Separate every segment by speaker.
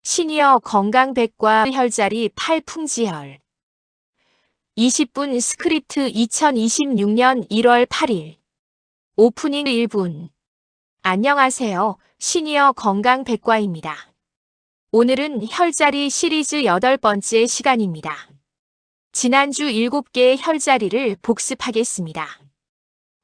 Speaker 1: 시니어 건강백과 혈자리 팔풍지혈 20분 스크립트 2026년 1월 8일 오프닝 1분 안녕하세요. 시니어 건강백과입니다. 오늘은 혈자리 시리즈 8번째 시간입니다. 지난주 7개의 혈자리를 복습하겠습니다.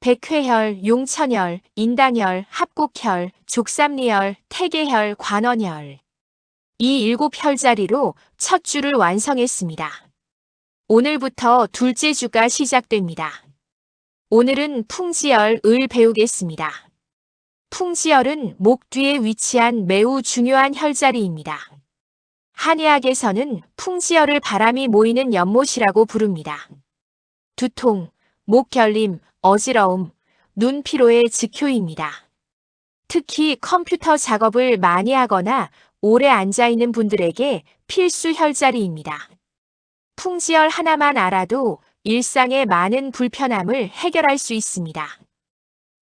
Speaker 1: 백회혈, 용천혈, 인당혈, 합곡혈, 족삼리혈, 태계혈, 관원혈 이 7혈자리로 첫 주를 완성했습니다. 오늘부터 둘째 주가 시작됩니다. 오늘은 풍지혈을 배우겠습니다. 풍지혈은 목 뒤에 위치한 매우 중요한 혈자리입니다. 한의학에서는 풍지혈을 바람이 모이는 연못이라고 부릅니다. 두통, 목 결림, 어지러움, 눈 피로의 즉효입니다. 특히 컴퓨터 작업을 많이 하거나 오래 앉아있는 분들에게 필수 혈자리입니다. 풍지혈 하나만 알아도 일상의 많은 불편함을 해결할 수 있습니다.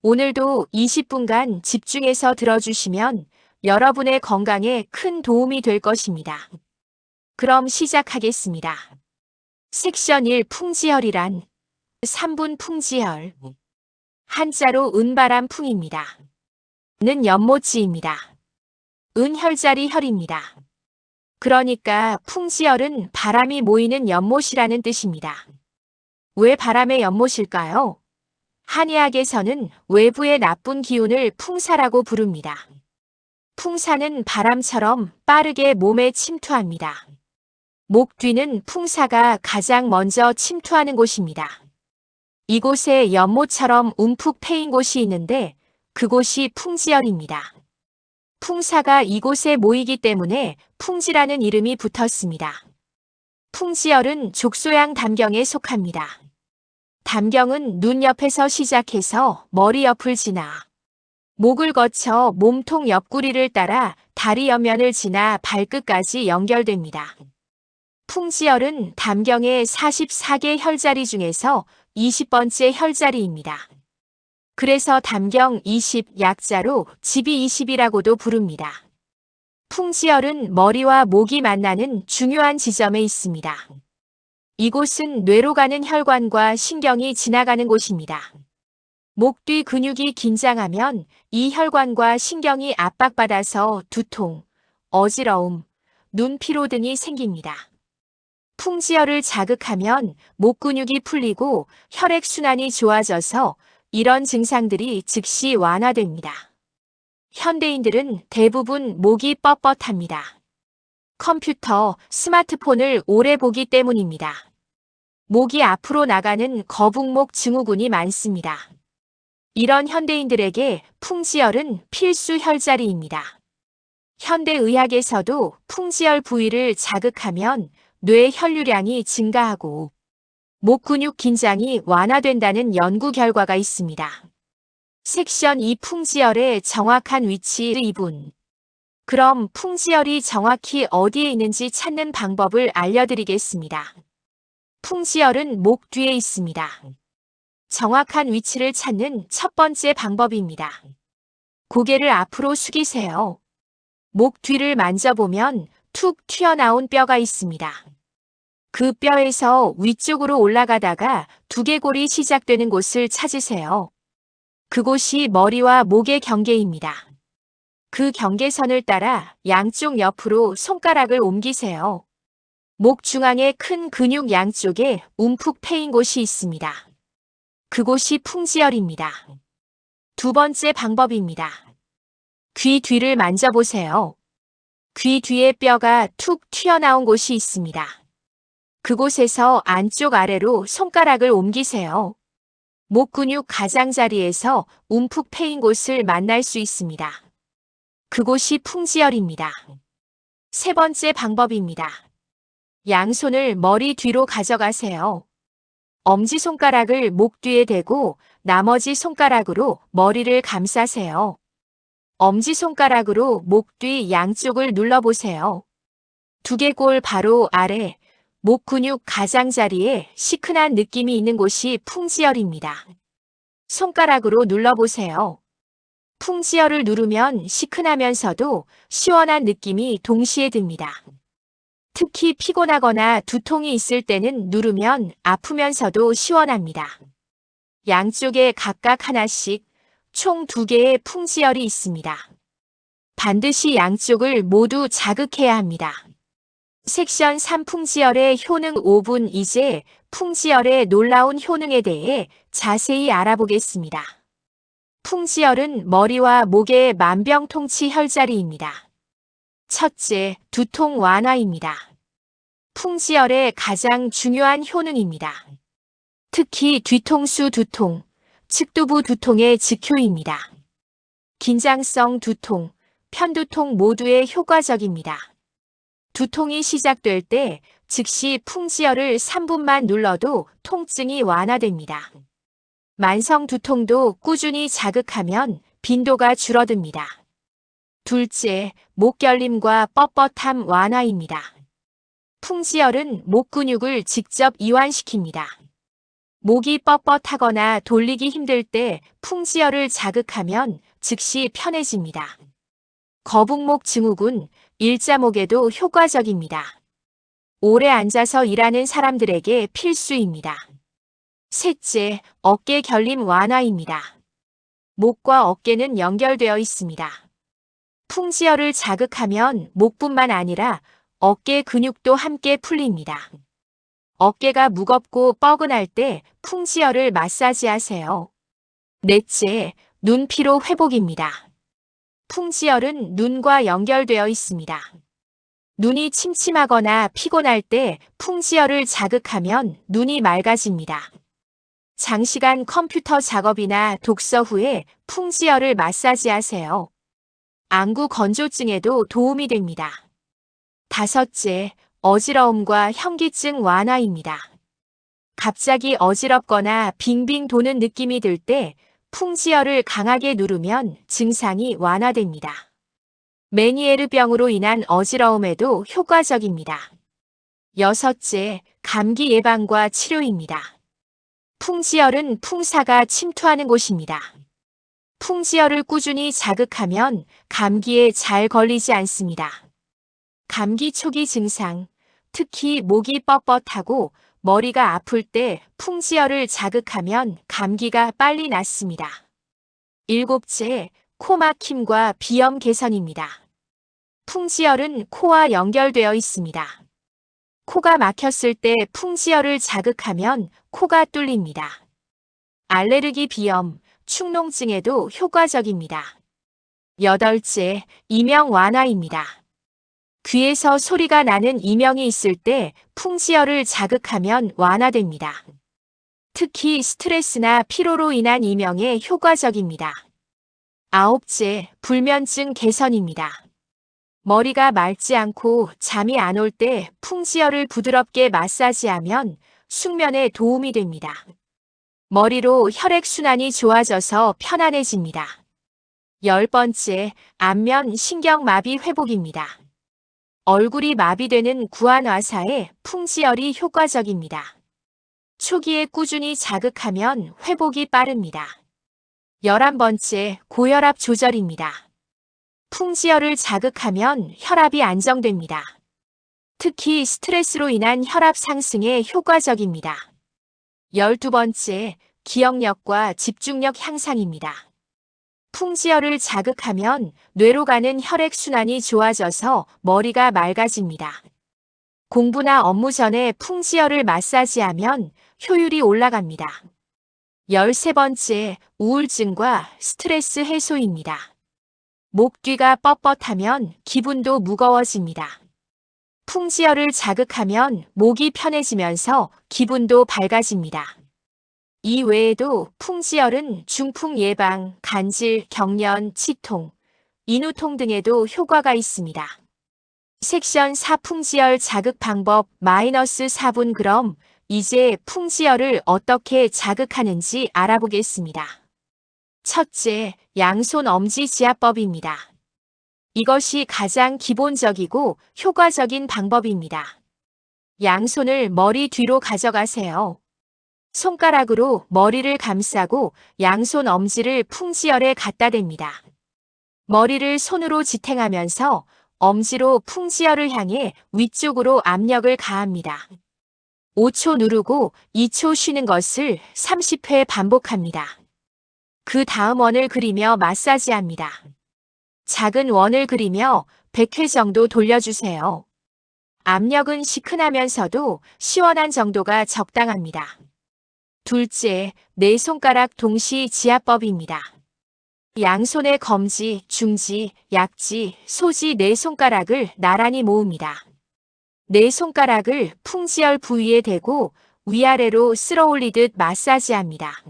Speaker 1: 오늘도 20분간 집중해서 들어주시면 여러분의 건강에 큰 도움이 될 것입니다. 그럼 시작하겠습니다. 섹션 1 풍지혈이란 3분 풍지혈 한자로 은바람 풍입니다. 는 연못지입니다. 은혈자리 혈입니다. 그러니까 풍지혈은 바람이 모이는 연못이라는 뜻입니다. 왜 바람의 연못일까요? 한의학에서는 외부의 나쁜 기운을 풍사라고 부릅니다. 풍사는 바람처럼 빠르게 몸에 침투합니다. 목 뒤는 풍사가 가장 먼저 침투하는 곳입니다. 이곳에 연못처럼 움푹 패인 곳이 있는데 그곳이 풍지혈입니다. 풍사가 이곳에 모이기 때문에 풍지라는 이름이 붙었습니다. 풍지혈은 족소양 담경에 속합니다. 담경은 눈 옆에서 시작해서 머리 옆을 지나 목을 거쳐 몸통 옆구리를 따라 다리 옆면을 지나 발끝까지 연결됩니다. 풍지혈은 담경의 44개 혈자리 중에서 20번째 혈자리입니다. 그래서 담경 20 약자로 집이 20이라고도 부릅니다. 풍지혈은 머리와 목이 만나는 중요한 지점에 있습니다. 이곳은 뇌로 가는 혈관과 신경이 지나가는 곳입니다. 목 뒤 근육이 긴장하면 이 혈관과 신경이 압박받아서 두통, 어지러움, 눈 피로 등이 생깁니다. 풍지혈을 자극하면 목 근육이 풀리고 혈액순환이 좋아져서 이런 증상들이 즉시 완화됩니다. 현대인들은 대부분 목이 뻣뻣합니다. 컴퓨터, 스마트폰을 오래 보기 때문입니다. 목이 앞으로 나가는 거북목 증후군이 많습니다. 이런 현대인들에게 풍지혈은 필수 혈자리입니다. 현대의학에서도 풍지혈 부위를 자극하면 뇌 혈류량이 증가하고 목 근육 긴장이 완화된다는 연구 결과가 있습니다. 섹션 2 풍지혈의 정확한 위치 2분. 그럼 풍지혈이 정확히 어디에 있는지 찾는 방법을 알려드리겠습니다. 풍지혈은 목 뒤에 있습니다. 정확한 위치를 찾는 첫 번째 방법입니다. 고개를 앞으로 숙이세요. 목 뒤를 만져보면 툭 튀어나온 뼈가 있습니다. 그 뼈에서 위쪽으로 올라가다가 두개골이 시작되는 곳을 찾으세요. 그곳이 머리와 목의 경계입니다. 그 경계선을 따라 양쪽 옆으로 손가락을 옮기세요. 목 중앙에 큰 근육 양쪽에 움푹 패인 곳이 있습니다. 그곳이 풍지혈입니다. 두 번째 방법입니다. 귀 뒤를 만져보세요. 귀 뒤에 뼈가 툭 튀어나온 곳이 있습니다. 그곳에서 안쪽 아래로 손가락을 옮기세요. 목 근육 가장자리에서 움푹 패인 곳을 만날 수 있습니다. 그곳이 풍지혈입니다. 세 번째 방법입니다. 양손을 머리 뒤로 가져가세요. 엄지손가락을 목 뒤에 대고 나머지 손가락으로 머리를 감싸세요. 엄지손가락으로 목 뒤 양쪽을 눌러보세요. 두개골 바로 아래 목 근육 가장자리에 시큰한 느낌이 있는 곳이 풍지혈입니다. 손가락으로 눌러보세요. 풍지열을 누르면 시큰하면서도 시원한 느낌이 동시에 듭니다. 특히 피곤하거나 두통이 있을 때는 누르면 아프면서도 시원합니다. 양쪽에 각각 하나씩 총 2개의 풍지열이 있습니다. 반드시 양쪽을 모두 자극해야 합니다. 섹션 3 풍지열의 효능 5분. 이제 풍지열의 놀라운 효능에 대해 자세히 알아보겠습니다. 풍지열은 머리와 목의 만병통치 혈자리입니다. 첫째, 두통 완화입니다. 풍지열의 가장 중요한 효능입니다. 특히 뒤통수 두통, 측두부 두통의 즉효입니다. 긴장성 두통, 편두통 모두에 효과적입니다. 두통이 시작될 때 즉시 풍지열을 3분만 눌러도 통증이 완화됩니다. 만성 두통도 꾸준히 자극하면 빈도가 줄어듭니다. 둘째, 목결림과 뻣뻣함 완화입니다. 풍지열은 목 근육을 직접 이완시킵니다. 목이 뻣뻣하거나 돌리기 힘들 때 풍지열을 자극하면 즉시 편해집니다. 거북목 증후군, 일자목에도 효과적입니다. 오래 앉아서 일하는 사람들에게 필수입니다. 셋째, 어깨 결림 완화입니다. 목과 어깨는 연결되어 있습니다. 풍지열을 자극하면 목뿐만 아니라 어깨 근육도 함께 풀립니다. 어깨가 무겁고 뻐근할 때 풍지열을 마사지하세요. 넷째, 눈 피로 회복입니다. 풍지열은 눈과 연결되어 있습니다. 눈이 침침하거나 피곤할 때 풍지열을 자극하면 눈이 맑아집니다. 장시간 컴퓨터 작업이나 독서 후에 풍지열을 마사지하세요. 안구 건조증에도 도움이 됩니다. 다섯째, 어지러움과 현기증 완화입니다. 갑자기 어지럽거나 빙빙 도는 느낌이 들 때 풍지열을 강하게 누르면 증상이 완화됩니다. 메니에르병으로 인한 어지러움에도 효과적입니다. 여섯째, 감기 예방과 치료입니다. 풍지열은 풍사가 침투하는 곳입니다. 풍지열을 꾸준히 자극하면 감기에 잘 걸리지 않습니다. 감기 초기 증상, 특히 목이 뻣뻣하고 머리가 아플 때 풍지열을 자극하면 감기가 빨리 낫습니다. 일곱째, 코 막힘과 비염 개선입니다. 풍지열은 코와 연결되어 있습니다. 코가 막혔을 때 풍지열을 자극하면 코가 뚫립니다. 알레르기 비염, 축농증에도 효과적입니다. 여덟째, 이명 완화입니다. 귀에서 소리가 나는 이명이 있을 때 풍지열을 자극하면 완화됩니다. 특히 스트레스나 피로로 인한 이명에 효과적입니다. 아홉째, 불면증 개선입니다. 머리가 맑지 않고 잠이 안 올 때 풍지열을 부드럽게 마사지하면 숙면에 도움이 됩니다. 머리로 혈액순환이 좋아져서 편안해집니다. 10번째, 안면 신경마비 회복입니다. 얼굴이 마비되는 구안화사에 풍지열이 효과적입니다. 초기에 꾸준히 자극하면 회복이 빠릅니다. 11번째, 고혈압 조절입니다. 풍지열을 자극하면 혈압이 안정됩니다. 특히 스트레스로 인한 혈압 상승에 효과적입니다. 12번째, 기억력과 집중력 향상입니다. 풍지열을 자극하면 뇌로 가는 혈액순환이 좋아져서 머리가 맑아집니다. 공부나 업무 전에 풍지열을 마사지하면 효율이 올라갑니다. 13번째, 우울증과 스트레스 해소입니다. 목 뒤가 뻣뻣하면 기분도 무거워집니다. 풍지열을 자극하면 목이 편해지면서 기분도 밝아집니다. 이 외에도 풍지열은 중풍 예방, 간질, 경련, 치통, 인후통 등에도 효과가 있습니다. 섹션 4 풍지열 자극 방법 -4분. 그럼 이제 풍지열을 어떻게 자극하는지 알아보겠습니다. 첫째, 양손 엄지 지압법입니다. 이것이 가장 기본적이고 효과적인 방법입니다. 양손을 머리 뒤로 가져가세요. 손가락으로 머리를 감싸고 양손 엄지를 풍지열에 갖다 댑니다. 머리를 손으로 지탱하면서 엄지로 풍지열을 향해 위쪽으로 압력을 가합니다. 5초 누르고 2초 쉬는 것을 30회 반복합니다. 그 다음 원을 그리며 마사지합니다. 작은 원을 그리며 100회 정도 돌려주세요. 압력은 시큰하면서도 시원한 정도가 적당합니다. 둘째, 네 손가락 동시 지압법입니다. 양손의 검지, 중지, 약지, 소지 네 손가락을 나란히 모읍니다. 네 손가락을 풍지열 부위에 대고 위아래로 쓸어 올리듯 마사지합니다.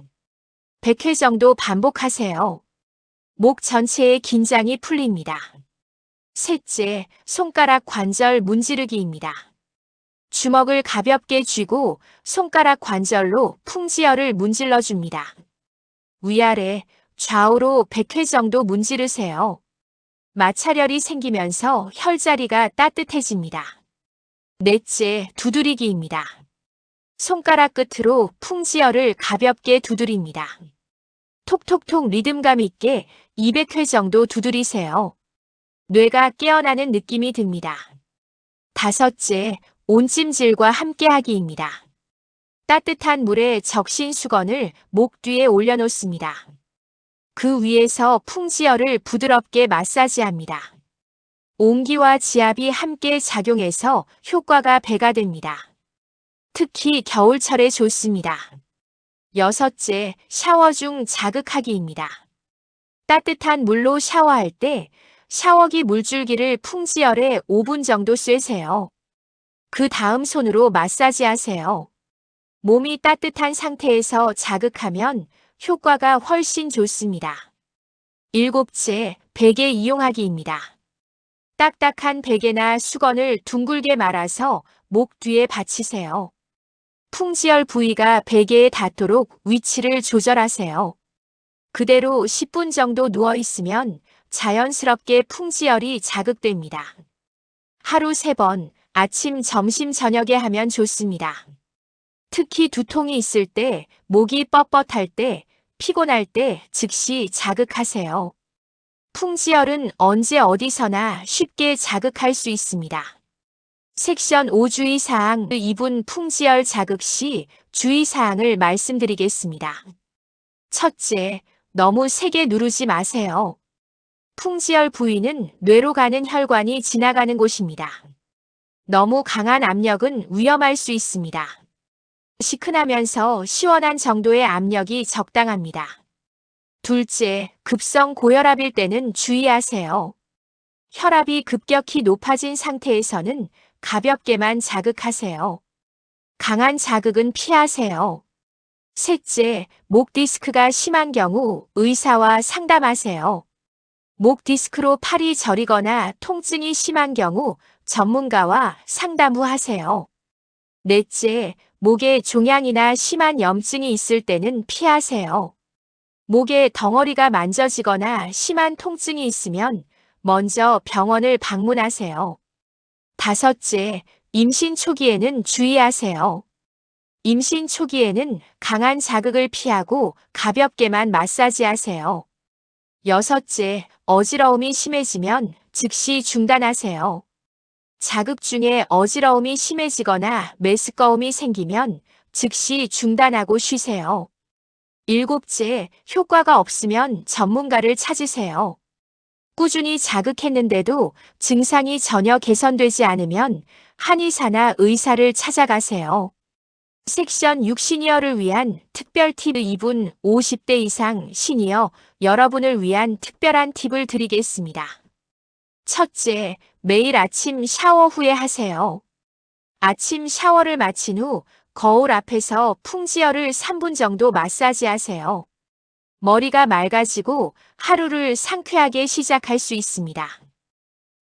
Speaker 1: 100회 정도 반복하세요. 목 전체의 긴장이 풀립니다. 셋째, 손가락 관절 문지르기입니다. 주먹을 가볍게 쥐고 손가락 관절로 풍지열을 문질러 줍니다. 위아래, 좌우로 100회 정도 문지르세요. 마찰열이 생기면서 혈자리가 따뜻해집니다. 넷째, 두드리기입니다. 손가락 끝으로 풍지열을 가볍게 두드립니다. 톡톡톡 리듬감 있게 200회 정도 두드리세요. 뇌가 깨어나는 느낌이 듭니다. 다섯째, 온찜질과 함께하기입니다. 따뜻한 물에 적신 수건을 목 뒤에 올려놓습니다. 그 위에서 풍지열을 부드럽게 마사지합니다. 온기와 지압이 함께 작용해서 효과가 배가 됩니다. 특히 겨울철에 좋습니다. 여섯째, 샤워 중 자극하기입니다. 따뜻한 물로 샤워할 때 샤워기 물줄기를 풍지열에 5분 정도 쐬세요. 그 다음 손으로 마사지하세요. 몸이 따뜻한 상태에서 자극하면 효과가 훨씬 좋습니다. 일곱째, 베개 이용하기입니다. 딱딱한 베개나 수건을 둥글게 말아서 목 뒤에 받치세요. 풍지열 부위가 베개에 닿도록 위치를 조절하세요. 그대로 10분 정도 누워 있으면 자연스럽게 풍지열이 자극됩니다. 하루 3번, 아침, 점심, 저녁에 하면 좋습니다. 특히 두통이 있을 때, 목이 뻣뻣할 때, 피곤할 때 즉시 자극하세요. 풍지열은 언제 어디서나 쉽게 자극할 수 있습니다. 섹션 5 주의사항 2분 풍지열 자극 시 주의사항을 말씀드리겠습니다. 첫째, 너무 세게 누르지 마세요. 풍지열 부위는 뇌로 가는 혈관이 지나가는 곳입니다. 너무 강한 압력은 위험할 수 있습니다. 시큰하면서 시원한 정도의 압력이 적당합니다. 둘째, 급성 고혈압일 때는 주의하세요. 혈압이 급격히 높아진 상태에서는 가볍게만 자극하세요. 강한 자극은 피하세요. 셋째, 목 디스크가 심한 경우 의사와 상담하세요. 목 디스크로 팔이 저리거나 통증이 심한 경우 전문가와 상담 후 하세요. 넷째, 목에 종양이나 심한 염증이 있을 때는 피하세요. 목에 덩어리가 만져지거나 심한 통증이 있으면 먼저 병원을 방문하세요. 다섯째, 임신 초기에는 주의하세요. 임신 초기에는 강한 자극을 피하고 가볍게만 마사지하세요. 여섯째, 어지러움이 심해지면 즉시 중단하세요. 자극 중에 어지러움이 심해지거나 메스꺼움이 생기면 즉시 중단하고 쉬세요. 일곱째, 효과가 없으면 전문가를 찾으세요. 꾸준히 자극했는데도 증상이 전혀 개선되지 않으면 한의사나 의사를 찾아가세요. 섹션 6 시니어를 위한 특별 팁 2분 50대 이상 시니어 여러분을 위한 특별한 팁을 드리겠습니다. 첫째, 매일 아침 샤워 후에 하세요. 아침 샤워를 마친 후 거울 앞에서 풍지열을 3분 정도 마사지하세요. 머리가 맑아지고 하루를 상쾌하게 시작할 수 있습니다.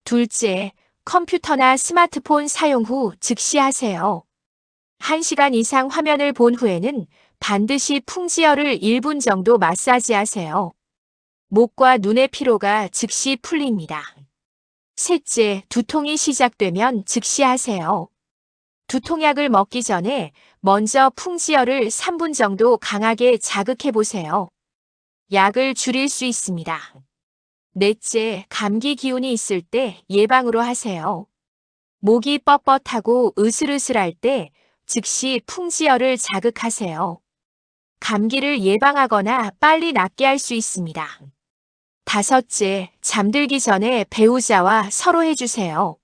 Speaker 1: 둘째, 컴퓨터나 스마트폰 사용 후 즉시 하세요. 1시간 이상 화면을 본 후에는 반드시 풍지열을 1분 정도 마사지하세요. 목과 눈의 피로가 즉시 풀립니다. 셋째, 두통이 시작되면 즉시 하세요. 두통약을 먹기 전에 먼저 풍지열을 3분 정도 강하게 자극해 보세요. 약을 줄일 수 있습니다. 넷째, 감기 기운이 있을 때 예방으로 하세요. 목이 뻣뻣하고 으슬으슬할 때 즉시 풍지열을 자극하세요. 감기를 예방하거나 빨리 낫게 할 수 있습니다. 다섯째, 잠들기 전에 배우자와 서로 해주세요.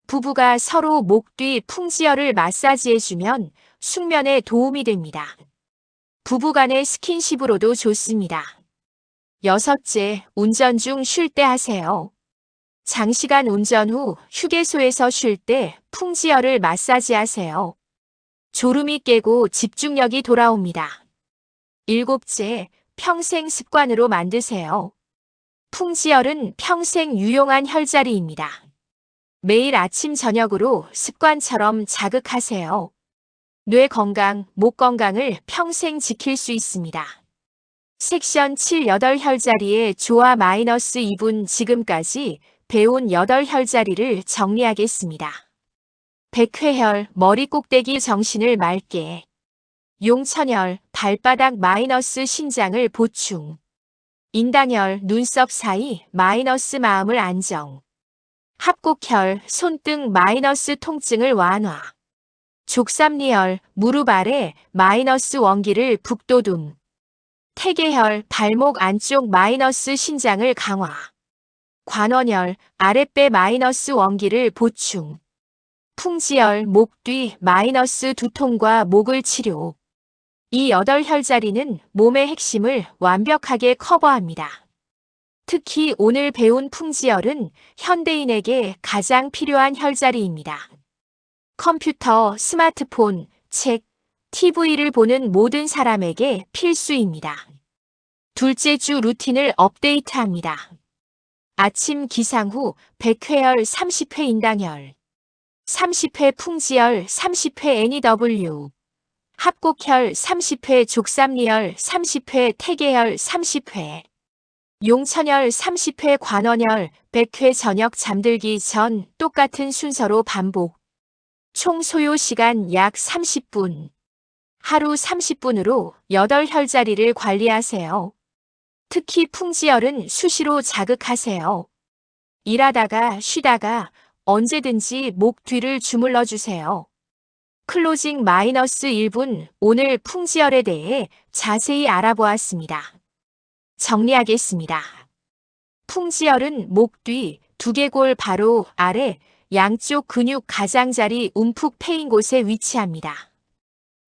Speaker 1: 부부가 서로 목 뒤 풍지열을 마사지해주면 숙면에 도움이 됩니다. 부부 간의 스킨십으로도 좋습니다. 여섯째, 운전 중 쉴 때 하세요. 장시간 운전 후 휴게소에서 쉴 때 풍지열을 마사지하세요. 졸음이 깨고 집중력이 돌아옵니다. 일곱째, 평생 습관으로 만드세요. 풍지열은 평생 유용한 혈자리입니다. 매일 아침 저녁으로 습관처럼 자극하세요. 뇌 건강, 목 건강을 평생 지킬 수 있습니다. 섹션 7 8혈자리의 조화 마이너스 2분 지금까지 배운 8혈자리를 정리하겠습니다. 백회혈, 머리 꼭대기 정신을 맑게. 용천혈, 발바닥 마이너스 신장을 보충. 인당혈, 눈썹 사이 마이너스 마음을 안정. 합곡혈, 손등 마이너스 통증을 완화. 족삼리혈, 무릎 아래 마이너스 원기를 북돋움. 태계혈, 발목 안쪽 마이너스 신장을 강화. 관원혈, 아랫배 마이너스 원기를 보충. 풍지혈, 목 뒤 마이너스 두통과 목을 치료. 이 8혈자리는 몸의 핵심을 완벽하게 커버합니다. 특히 오늘 배운 풍지열은 현대인에게 가장 필요한 혈자리입니다. 컴퓨터, 스마트폰, 책, TV를 보는 모든 사람에게 필수입니다. 둘째 주 루틴을 업데이트합니다. 아침 기상 후 100회열 30회 인당열, 30회 풍지열 30회 NEW, 합곡혈 30회 족삼리열 30회 태계열 30회, 용천열 30회 관원열 100회 저녁 잠들기 전 똑같은 순서로 반복. 총 소요 시간 약 30분. 하루 30분으로 8혈자리를 관리하세요. 특히 풍지열은 수시로 자극하세요. 일하다가 쉬다가 언제든지 목 뒤를 주물러 주세요. 클로징 마이너스 1분 오늘 풍지열에 대해 자세히 알아보았습니다. 정리하겠습니다. 풍지열은 목 뒤 두개골 바로 아래 양쪽 근육 가장자리 움푹 패인 곳에 위치합니다.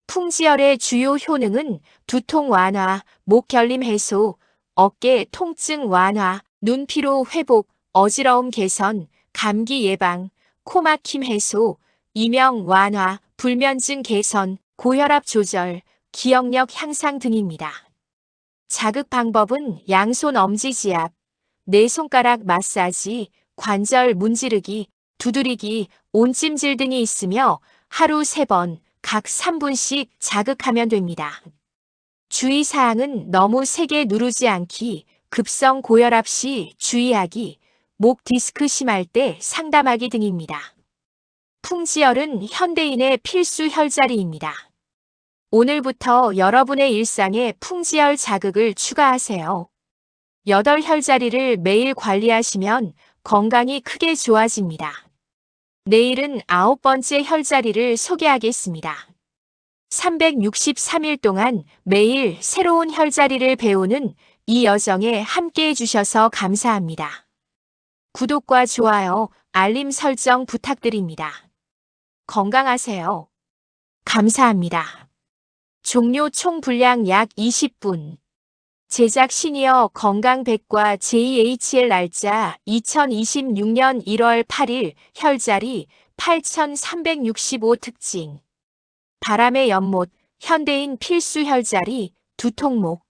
Speaker 1: 풍지열의 주요 효능은 두통 완화, 목 결림 해소, 어깨 통증 완화, 눈 피로 회복, 어지러움 개선, 감기 예방, 코 막힘 해소, 이명 완화, 불면증 개선, 고혈압 조절, 기억력 향상 등입니다. 자극 방법은 양손 엄지지압, 네 손가락 마사지, 관절 문지르기, 두드리기, 온찜질 등이 있으며 하루 3번, 각 3분씩 자극하면 됩니다. 주의사항은 너무 세게 누르지 않기, 급성 고혈압 시 주의하기, 목 디스크 심할 때 상담하기 등입니다. 풍지열은 현대인의 필수 혈자리입니다. 오늘부터 여러분의 일상에 풍지열 자극을 추가하세요. 8혈자리를 매일 관리하시면 건강이 크게 좋아집니다. 내일은 9번째 혈자리를 소개하겠습니다. 363일 동안 매일 새로운 혈자리를 배우는 이 여정에 함께해 주셔서 감사합니다. 구독과 좋아요, 알림 설정 부탁드립니다. 건강하세요. 감사합니다. 종료 총 분량 약 20분. 제작 시니어 건강백과 JHL 날짜 2026년 1월 8일 혈자리 8365 특징. 바람의 연못, 현대인 필수 혈자리, 두통목.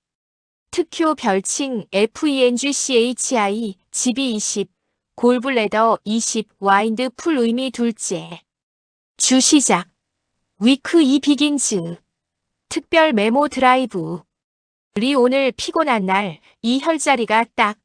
Speaker 1: 특효 별칭 FENGCHI, GB20, 골블레더 20, 와인드 풀 의미 둘째. 주 시작. 위크 2 비긴즈. 특별 메모 드라이브. 우리 오늘 피곤한 날, 이 혈자리가 딱